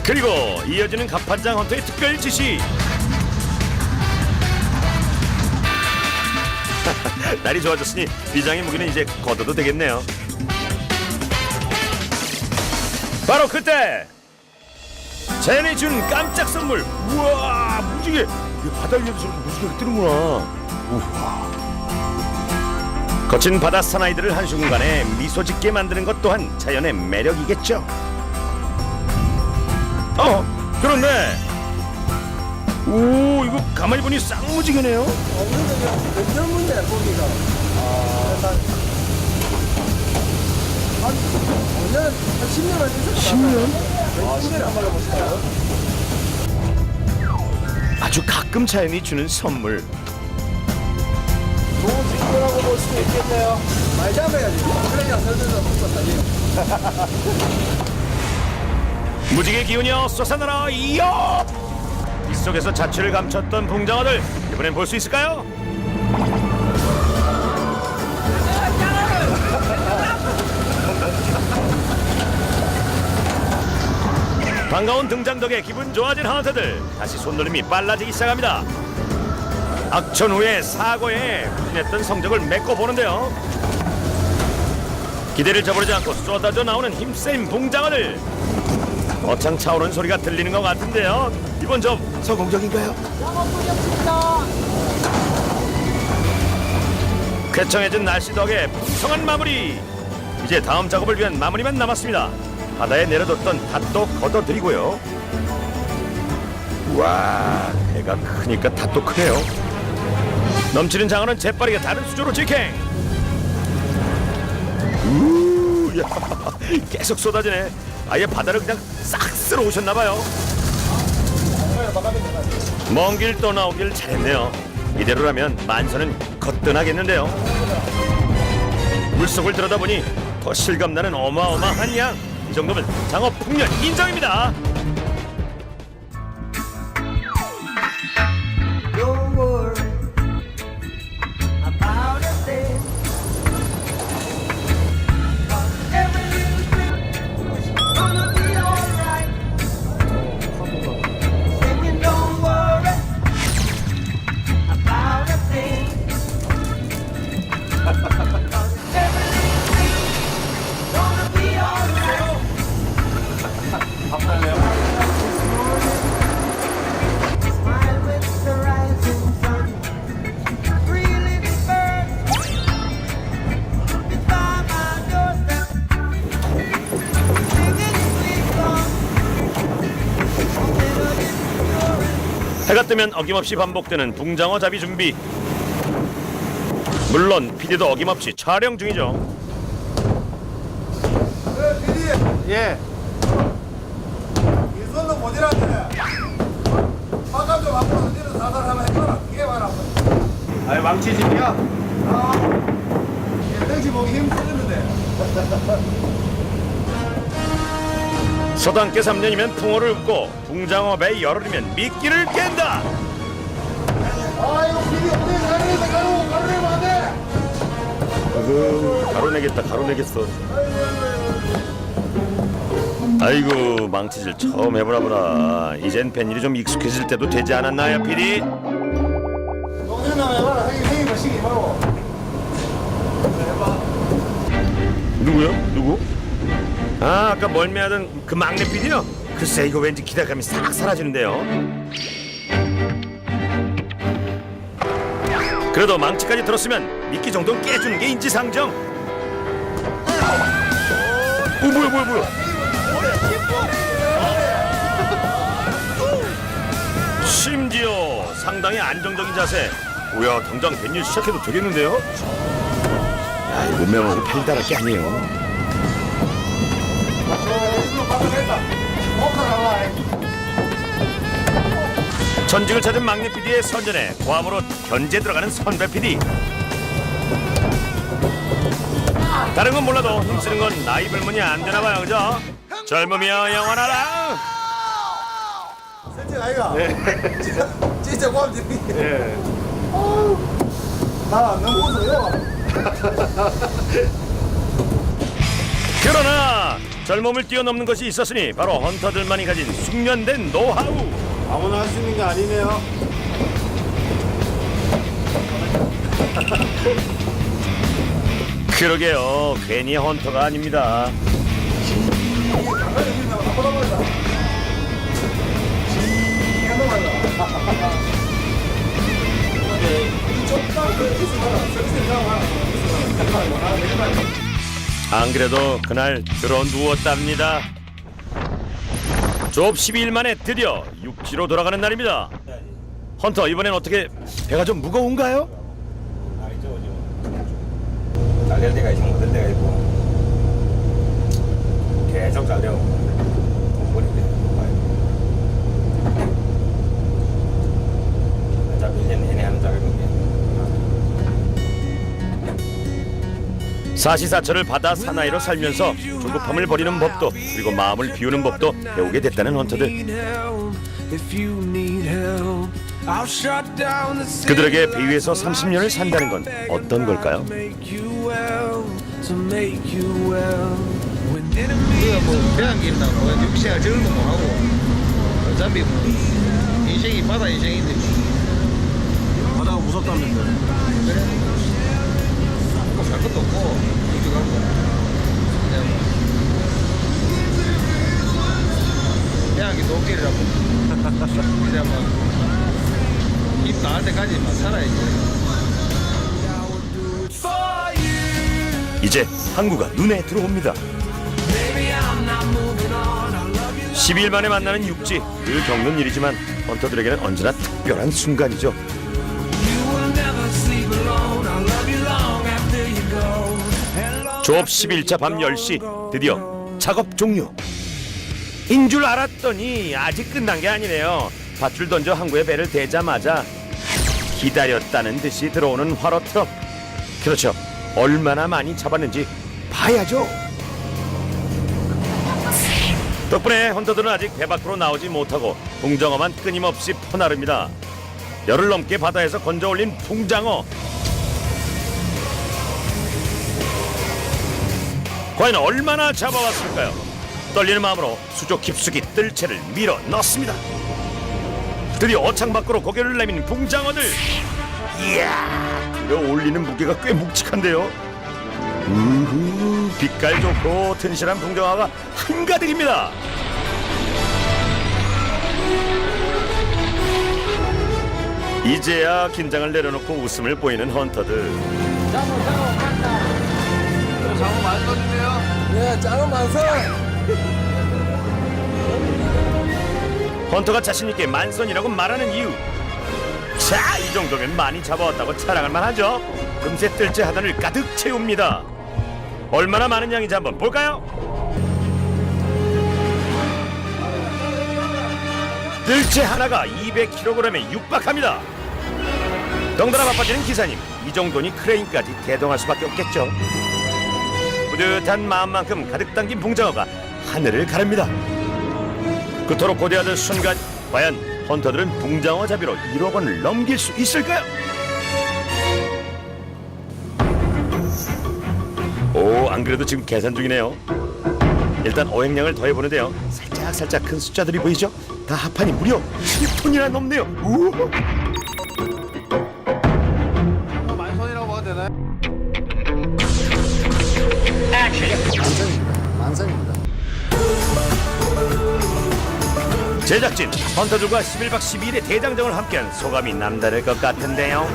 그리고 이어지는 갑판장 헌터의 특별 지시. 날이 좋아졌으니 비장의 무기는 이제 걷어도 되겠네요. 바로 그때 젠이 준 깜짝 선물. 우와, 무지개. 이 바다 위에서 저렇게 무지개가 뜨는구나. 우와. 거친 바다 사나이들을 한순간에 미소 짓게 만드는 것 또한 자연의 매력이겠죠. 그런데 오, 이거 가만히 보니 쌍무지개네요. 근데 젊은데 거기가. 한 5년, 한 10년은 있었어. 10년? 10년 안 말아보실까요? 아주 가끔 자연이 주는 선물. 좋은 친구라고 볼 수도 있겠네요. 말 잡아야지. 그래야 설명서 붙어 다니. 무지개 기운이여 솟아나라 이어. 빗속에서 자취를 감췄던 붕장어들, 이번엔 볼 수 있을까요? 반가운 등장 덕에 기분 좋아진 헌터들. 다시 손놀림이 빨라지기 시작합니다. 악천 후의 사고에 후진했던 성적을 메꿔보는데요. 기대를 저버리지 않고 쏟아져 나오는 힘센 붕장어들. 거창 차오르는 소리가 들리는 것 같은데요. 이번 점 성공적인가요? 쾌청해진 날씨 덕에 풍성한 마무리. 이제 다음 작업을 위한 마무리만 남았습니다. 바다에 내려뒀던 닷도 걷어들이고요. 와, 배가 크니까 닷도 크네요. 넘치는 장어는 재빠르게 다른 수조로 직행. 야, 계속 쏟아지네. 아예 바다를 그냥 싹 쓸어 오셨나봐요. 먼 길 떠나오길 잘했네요. 이대로라면 만선은 거뜬하겠는데요. 물속을 들여다보니 더 실감나는 어마어마한 양. 이 정도면 장어 풍년 인정입니다. 해가 뜨면 어김없이 반복되는 붕장어 잡이 준비. 물론 PD도 어김없이 촬영 중이죠. 예. 이 손도 못 일하네. 화감 좀 앞으로 뒤로 사살 한번 해줘라. 이게 봐라. 아니 망치집이야? 땡시 보기 힘들는데. 서당께 3년이면 풍어를 읊고 붕장어 배 열흘이면 미끼를 깬다. 아이고 길이 어디 가르내면 안 돼. 가로내겠다 가로내겠어. 아이고 망치질 처음 해보나 보다. 이젠 뱃일이 좀 익숙해질 때도 되지 않았나요 PD? 동생 나면 해봐라. 형이 마시기 말고. 누구요? 누구? 아 아까 멀미하던 그 막내 PD요? 글쎄 이거 왠지 기대감이 싹 사라지는데요. 그래도 망치까지 들었으면 미끼 정도는 깨주는 게 인지상정. 뭐야 심지어 상당히 안정적인 자세. 뭐야 당장 뱃일 시작해도 되겠는데요? 야 이거 몸매하고 편리할 게 아니에요. 전직을 찾은 막내 PD의 선전에 고함으로 견제 들어가는 선배 PD. 다른 건 몰라도 힘쓰는 건 나이 별문이 안 되나 봐요, 그죠? 젊으며 영원하라. 센팅 아이가. 진짜 고맙지. 예. 나 너무 웃어요. 그러나 젊음을 뛰어넘는 것이 있었으니 바로 헌터들만이 가진 숙련된 노하우. 아무나 할 수 있는 게 아니네요. 그러게요, 괜히 헌터가 아닙니다. 안 그래도 그날 들어 누웠답니다. 조업 12일 만에 드디어 육지로 돌아가는 날입니다. 헌터 이번엔 어떻게 배가 좀 무거운가요? 잘 될 때가 있고 못 될 때가 있고 계속 잘 되고 돈벌이인데 어차피 1년 내내 하는 작업인데 사시사철을 바다 사나이로 살면서 조급함을 버리는 법도 그리고 마음을 비우는 법도 배우게 됐다는 헌터들. 그들에게 배 위에서 30년을 산다는 건 어떤 걸까요? 우리가 뭐 배안 길다고 6시간 적응도 못하고 어차피 뭐 인생이 바다 인생인데 바다가 무섭다면서요. 살 것도 없고 이쪽 가고 그냥 배안기 도끼리라고 그냥 막입 나갈 때까지만 살아야지. 이제 항구가 눈에 들어옵니다. 12일 만에 만나는 육지, 늘 겪는 일이지만 헌터들에게는 언제나 특별한 순간이죠. 조업 10일차 밤 10시 드디어 작업 종료. 인 줄 알았더니 아직 끝난 게 아니네요. 밧줄 던져 항구에 배를 대자마자 기다렸다는 듯이 들어오는 화로 트럭. 그렇죠. 얼마나 많이 잡았는지 봐야죠. 덕분에 헌터들은 아직 배 밖으로 나오지 못하고 붕장어만 끊임없이 퍼나릅니다. 열흘 넘게 바다에서 건져 올린 붕장어. 과연 얼마나 잡아왔을까요? 떨리는 마음으로 수조 깊숙이 뜰채를 밀어 넣습니다. 드디어 어창 밖으로 고개를 내민 붕장어들. 이야, 들어 올리는 무게가 꽤 묵직한데요. 빛깔 좋고 튼실한 붕장어가 한가득입니다. 이제야 긴장을 내려놓고 웃음을 보이는 헌터들. 장어 많이 떠주세요. 예, 작은 만선. 헌터가 자신있게 만선이라고 말하는 이유. 자, 이 정도면 많이 잡아왔다고 자랑할 만하죠. 금세 뜰채 하단을 가득 채웁니다. 얼마나 많은 양인지 한번 볼까요? 뜰채 하나가 200kg에 육박합니다. 덩달아 바빠지는 기사님, 이 정도니 크레인까지 대동할 수밖에 없겠죠. 뿌듯한 마음만큼 가득 담긴 붕장어가 하늘을 가릅니다. 그토록 고대하던 순간, 과연 헌터들은 붕장어 잡이로 1억 원을 넘길 수 있을까요? 오, 안 그래도 지금 계산 중이네요. 일단 어획량을 더해보는데요. 살짝 큰 숫자들이 보이죠? 다 합하니 무려 10톤이나 넘네요. 우! 만선이라고 봐도 되나요? 만선입니다. 제작진, 헌터들과 11박 12일의 대장정을 함께한 소감이 남다를 것 같은데요.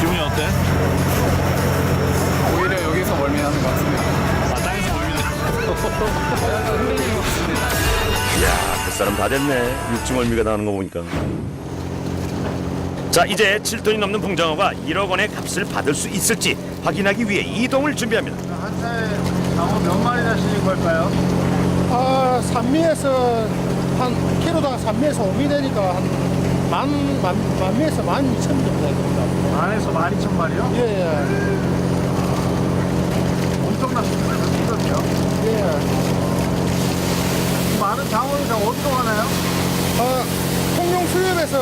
기분이 어때? 오히려 여기서 멀미하는 것 같습니다. 땅에서 보이네. 이야, 그 사람 다 됐네. 육중월미가 나오는 거 보니까. 자, 이제 7톤이 넘는 붕장어가 1억 원의 값을 받을 수 있을지 확인하기 위해 이동을 준비합니다. 한 차에 장어 몇 마리나 실린 걸까요? 산미에서 한 키로당 3미에서 5미 되니까 한 만미에서 12,000 정도 됩니다. 안에서 12,000마리요? 예. 엄청났습니다. 그렇죠? 예. 많은 장어는 다 어디로 가나요? 통영 수협에서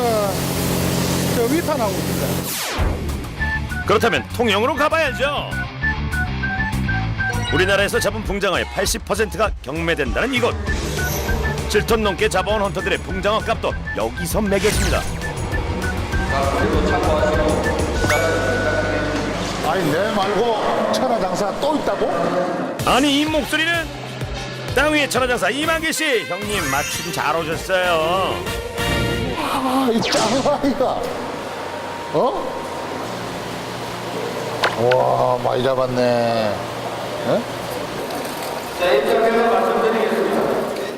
저 위판하고 있습니다. 그렇다면 통영으로 가봐야죠. 우리나라에서 잡은 붕장어의 80%가 경매된다는 이곳. 7톤 넘게 잡아온 헌터들의 붕장어 값도 여기서 매겨집니다. 아니 내 말고 천하장사 또 있다고? 아니, 이 목소리는 땅 위의 천하장사 이만기 씨. 형님 마침 잘 오셨어요. 이 짱아이가 와 많이 잡았네.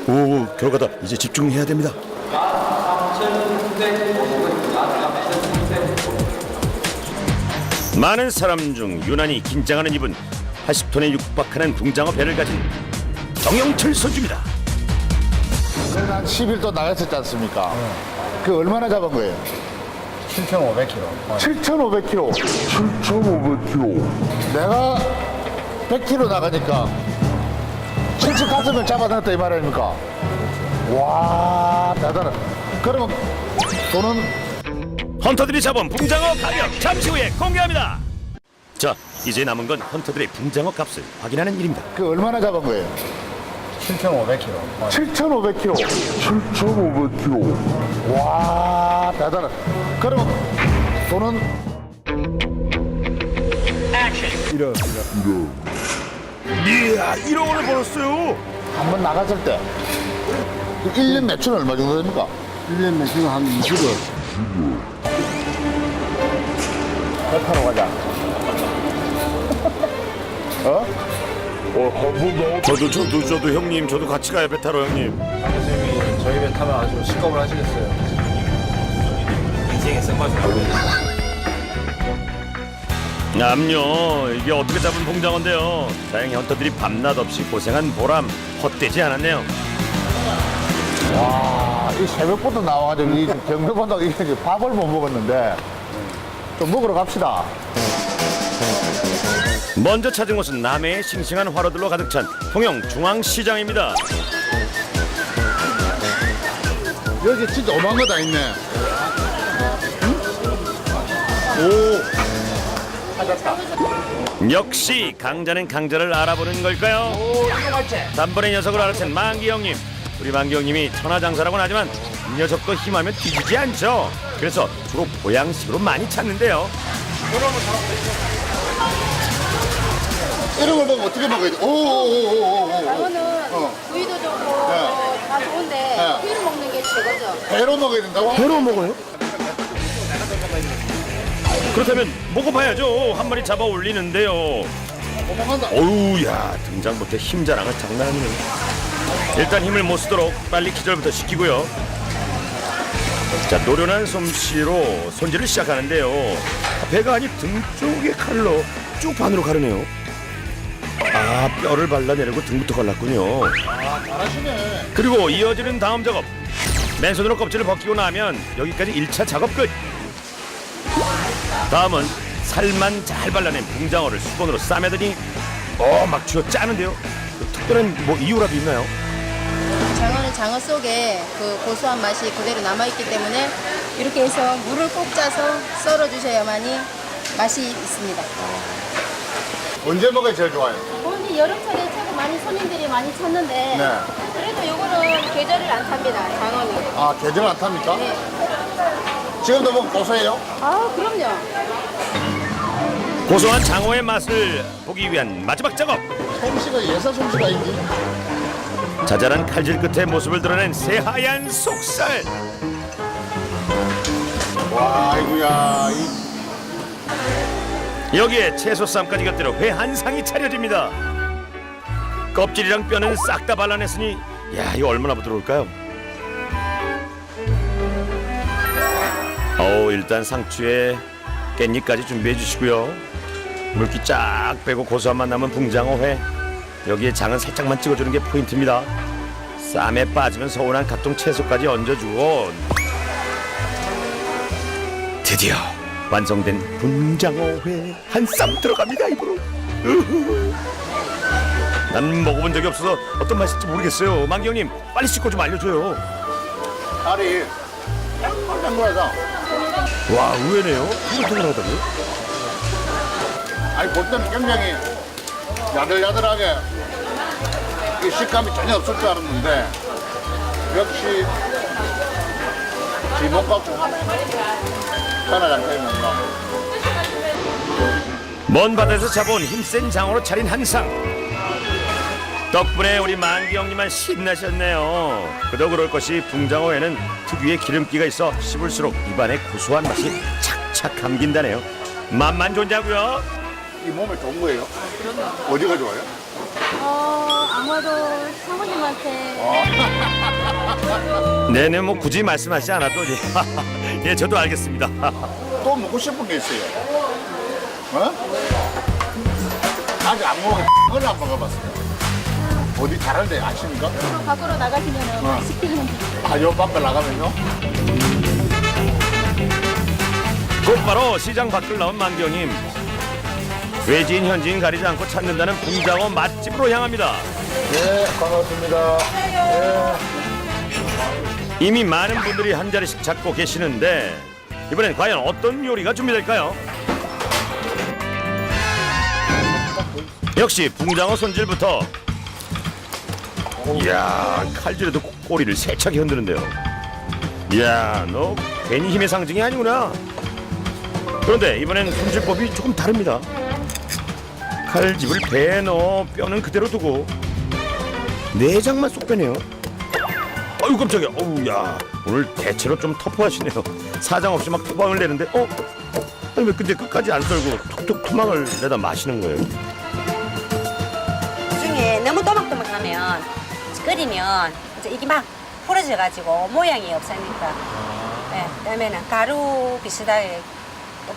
오, 결과다. 이제 집중해야 됩니다. 많은 사람 중 유난히 긴장하는 이분, 80톤에 육박하는 붕장어 배를 가진 정영철 선주입니다. 한 10일 또 나갔었지 않습니까? 그 얼마나 잡은 거예요? 7,500kg. 7,500kg. 7,500kg. 내가 100kg 나가니까 75을 잡아놨다 이 말 아닙니까? 와 대단해. 그러면 돈은 헌터들이 잡은 붕장어 가격 잠시 후에 공개합니다. 자, 이제 남은 건 헌터들의 붕장어 값을 확인하는 일입니다. 그 얼마나 잡은 거예요? 7,500kg. 7,500kg. 7,500kg. 와 대단해. 그러면 돈은 이야, 1억 원을 벌었어요. 한 번 나갔을 때 1년 매출은 얼마 정도 됩니까? 1년 매출은 한 20억. 배 타러 가자. 어? 저도 형님, 저도 같이 가요. 배 타러 형님. 선생님이 저희 배 타면 아주 시겁을 하시겠어요. 인생의 쓴맛을 알고 남녀, 이게 어떻게 잡은 붕장어인데요. 다행히 헌터들이 밤낮 없이 고생한 보람 헛되지 않았네요. 와, 이 새벽부터 나와가지고 이 경매본다고 이게 이제 밥을 못 먹었는데 좀 먹으러 갑시다. 먼저 찾은 곳은 남해의 싱싱한 화로들로 가득 찬 통영 중앙시장입니다. 여기 진짜 어마한 거 다 있네. 역시 강자는 강자를 알아보는 걸까요? 단번에 녀석을 알아챈 만기 형님. 우리 만기 형님이 천하장사라고는 하지만 이 녀석도 힘하면 뒤지지 않죠. 그래서 주로 보양식으로 많이 찾는데요. 이런 걸 먹으면 어떻게 먹어야 돼? 장어는 부위도 좋고 다 좋은데 회로 먹는 게 최고죠. 배로 먹어야 된다고? 배로 먹어요? 그렇다면 먹어봐야죠. 한 마리 잡아 올리는데요. 도망간다. 어우, 야, 등장부터 힘 자랑은 장난 아니네요. 일단 힘을 못 쓰도록 빨리 기절부터 시키고요. 자, 노련한 솜씨로 손질을 시작하는데요. 배가 아닌 등 쪽의 칼로 쭉 반으로 가르네요. 아, 뼈를 발라내려고 등부터 갈랐군요. 아, 잘하시네. 그리고 이어지는 다음 작업. 맨손으로 껍질을 벗기고 나면 여기까지 1차 작업 끝. 다음은 살만 잘 발라낸 붕장어를 수건으로 싸매더니 막 쥐어 짜는데요. 특별한 뭐 이유라도 있나요? 장어는 장어 속에 그 고소한 맛이 그대로 남아있기 때문에 이렇게 해서 물을 꼭 짜서 썰어주셔야만이 맛이 있습니다. 언제 먹어야 제일 좋아요? 오늘 여름철에 최고 많이 손님들이 많이 찾는데 네. 그래도 요거는 계절을 안 탑니다. 장어는. 아, 계절 안 탑니까? 네. 지금도 먹으면 고소해요? 아 그럼요. 고소한 장어의 맛을 보기 위한 마지막 작업. 솜씨가 예사 솜씨가 있지. 자잘한 칼질 끝에 모습을 드러낸 새하얀 속살. 와, 아이고야. 여기에 채소쌈까지 곁들여 회 한 상이 차려집니다. 껍질이랑 뼈는 싹 다 발라냈으니 야, 이거 얼마나 부드러울까요? 일단 상추에 깻잎까지 준비해 주시고요. 물기 쫙 빼고 고소한 맛 남은 붕장어회. 여기에 장은 살짝만 찍어주는 게 포인트입니다. 쌈에 빠지면 서운한 각종 채소까지 얹어주고 드디어 완성된 붕장어회 한 쌈 들어갑니다. 입으로. 난 먹어본 적이 없어서 어떤 맛일지 모르겠어요. 만기 형님 빨리 씻고 좀 알려줘요. 알이 짱짱하다. 와, 의외네요. 통통하다고요? 아니, 볼 때는 굉장히 야들야들하게 이 식감이 전혀 없을 줄 알았는데 역시 지몸 갖고 하나 장사입니다. 먼 바다에서 잡아온 힘센 장어로 차린 한상. 덕분에 우리 만기 형님만 신나셨네요. 그도 그럴 것이 붕장어에는 특유의 기름기가 있어 씹을수록 입안에 고소한 맛이 착착 감긴다네요. 맛만 좋냐고요? 이 몸에 좋은 거예요? 어디가 좋아요? 아마도 사모님한테 네네, 뭐 굳이 말씀하시지 않아도 예, 저도 알겠습니다. 또 먹고 싶은 게 있어요. 어? 아직 안 먹은 건 안 먹어봤어요. 어디 잘할 때 아십니까? 밖으로 나가시면 시키는 아, 요 밖에 나가면요? 곧바로 시장 밖을 나온 만기 형님. 외지인 현지인 가리지 않고 찾는다는 붕장어 맛집으로 향합니다. 네, 반갑습니다. 네. 이미 많은 분들이 한 자리씩 찾고 계시는데 이번엔 과연 어떤 요리가 준비될까요? 역시 붕장어 손질부터. 이야, 칼질에도 꼬리를 세차게 흔드는데요. 이야, 너 괜히 힘의 상징이 아니구나. 그런데 이번엔 손질법이 조금 다릅니다. 칼집을 배에 넣어 뼈는 그대로 두고 내장만 쏙 빼네요. 어유 깜짝이야. 어우, 야, 오늘 대체로 좀 터프하시네요. 사장 없이 막 토방을 내는데 아니 왜 근데 끝까지 안 썰고 톡톡 토막을 내다 마시는 거예요? 나중에 너무 또박또박하면 끓이면 이제 이게 막 부러져가지고 모양이 없으니까. 네, 그다음에는 가루 비슷하게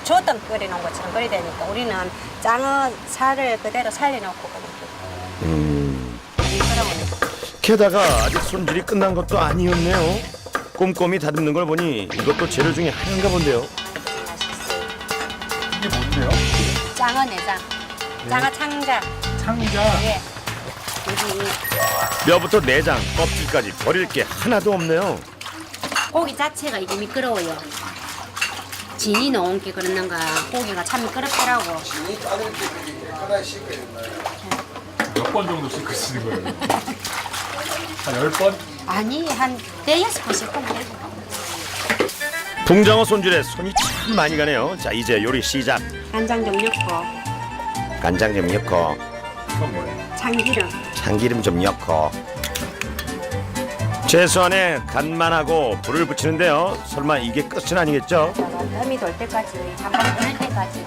조금 끓여놓은 것처럼 끓여야 되니까 우리는 장어 살을 그대로 살려놓고 그러면 게다가 아직 손질이 끝난 것도 아니었네요. 꼼꼼히 다듬는 걸 보니 이것도 재료 중에 하나인가 본데요. 이게 뭔데요? 장어 내장. 장어 창자. 창자. 예. 여기 뼈부터 내장, 껍질까지 버릴 게 하나도 없네요. 고기 자체가 이게 미끄러워요. 진이 넣은 게 그러는가 고기가 참 미끄럽더라고. 몇 번 정도 씻으시는 거예요? 한 10번? 아니 한 대여섯 번 씻고 그래도. 붕장어 손질에 손이 참 많이 가네요. 자, 이제 요리 시작. 간장 좀 넣고 간장 좀 넣고 이건 뭐예요? 참기름. 참기름 좀 넣고 최소한의 간만 하고 불을 붙이는데요. 설마 이게 끝은 아니겠죠? 땀이 돌 때까지 잠깐 끓을 때까지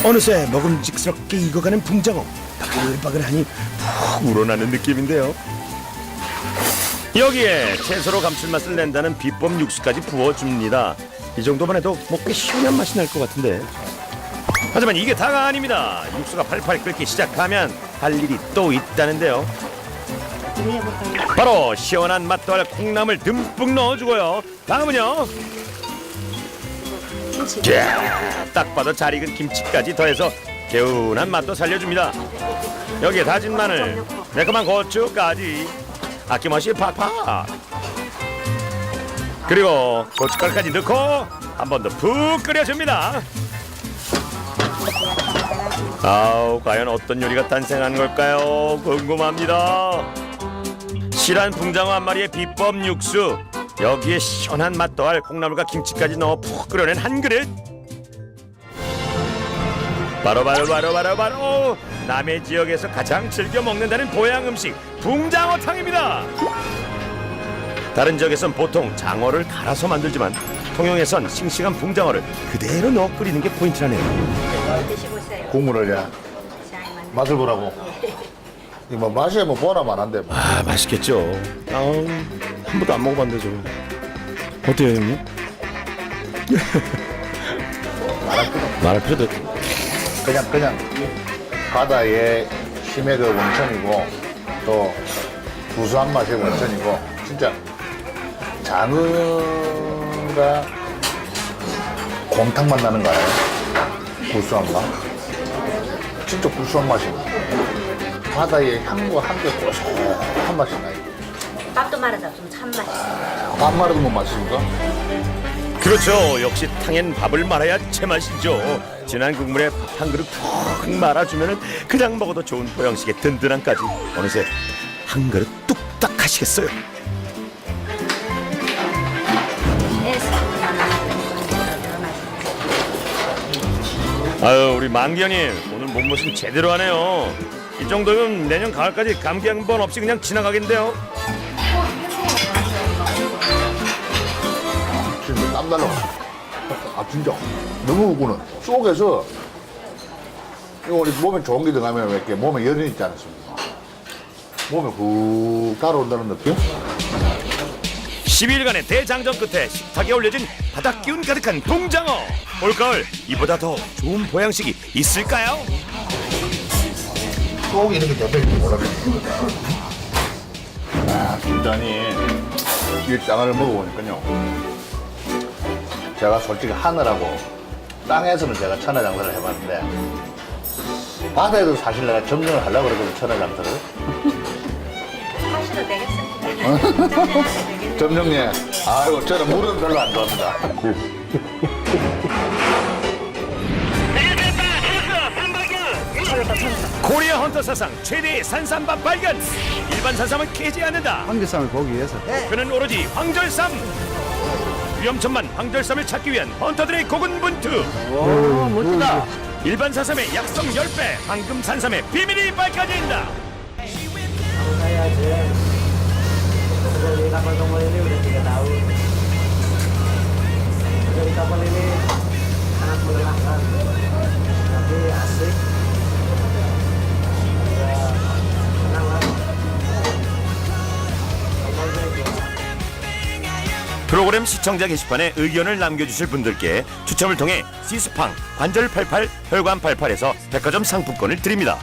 어느새 먹음직스럽게 익어가는 붕장어. 바글바글하니 푹 우러나는 느낌인데요. 여기에 채소로 감칠맛을 낸다는 비법 육수까지 부어줍니다. 이 정도만 해도 먹기 시원한 맛이 날 것 같은데. 하지만 이게 다가 아닙니다. 육수가 팔팔 끓기 시작하면 할 일이 또 있다는데요. 바로 시원한 맛 더할 콩나물 듬뿍 넣어주고요. 다음은요. 자, 딱 봐도 잘 익은 김치까지 더해서 개운한 맛도 살려줍니다. 여기에 다진 마늘, 매콤한 고추까지 아낌없이 팍팍. 그리고 고춧가루까지 넣고 한 번 더 푹 끓여줍니다. 아우, 과연 어떤 요리가 탄생한 걸까요? 궁금합니다. 실한 붕장어 한 마리의 비법 육수, 여기에 시원한 맛 더할 콩나물과 김치까지 넣어 푹 끓여낸 한 그릇. 바로 남해 지역에서 가장 즐겨 먹는다는 보양 음식 붕장어탕입니다. 다른 지역에선 보통 장어를 갈아서 만들지만 통영에선 싱싱한 붕장어를 그대로 넣어 끓이는 게 포인트라네요. 드셔보세요. 국물을 맛을 보라고. 이거 뭐 맛이 뭐 보나만 한데 뭐. 아, 맛있겠죠. 한 번도 안 먹어봤는데 저. 어때요, 형님? 말할 필요도 없고. 그냥 바다의 심해그 원천이고 또 구수한 맛의 원천이고 진짜 장어가 곰탕 맛 나는 거 알아요? 구수한 맛. 진짜 구수한 맛이 바다의 향과 함께 고소한 맛이 나요. 밥도 말아 잡수면 참 맛있어요. 안 말아도 못 맛입니까? 그렇죠. 역시 탕엔 밥을 말아야 제맛이죠. 진한 국물에 밥 한 그릇 푹 말아주면은 그냥 먹어도 좋은 보양식의 든든함까지 어느새 한 그릇 뚝딱 하시겠어요. 아유, 우리 만기현님 오늘 몸모심 제대로 하네요. 이 정도면 내년 가을까지 감기 한 번 없이 그냥 지나가겠는데요. 진짜 땀 날라. 아 진짜 너무 우구는 속에서 이거 우리 몸에 좋은 게 들어가면 왜 이렇게 몸에 열이 있지 않습니까? 몸에 훅 따라온다는 느낌? 12일간의 대장전 끝에 식탁에 올려진 바다 기운 가득한 붕장어. 올가을 이보다 더 좋은 보양식이 있을까요? 꼭 이런 게 잡혀있지 몰랐네. 아, 굉장히 이 장어를 먹어보니까요. 제가 솔직히 하늘하고 땅에서는 제가 천하장사를 해봤는데 바다에도 사실 내가 점령을 하려고 그러거든, 천하장사를. 하셔도 되겠습니다. 점령님, 아이고 저는 물은 별로 안 좋아합니다. 코리아 헌터 사상 최대의 산삼밥 발견. 일반 산삼은 캐지 않는다. 황제쌈을 보기 위해서. 그는 오로지 황절삼. 위험천만 황절삼을 찾기 위한 헌터들의 고군분투. 오, 멋지다. 일반 산삼의 약성 10배, 황금 산삼의 비밀이 밝혀진다. Dari kapal tongkol ini udah 3 tahun. Dari kapal ini sangat melelahkan, tapi asik. Ya, senang lah. Kapalnya itu. 프로그램 시청자 게시판에 의견을 남겨주실 분들께 추첨을 통해 시스팡 관절 88 혈관 88에서 백화점 상품권을 드립니다.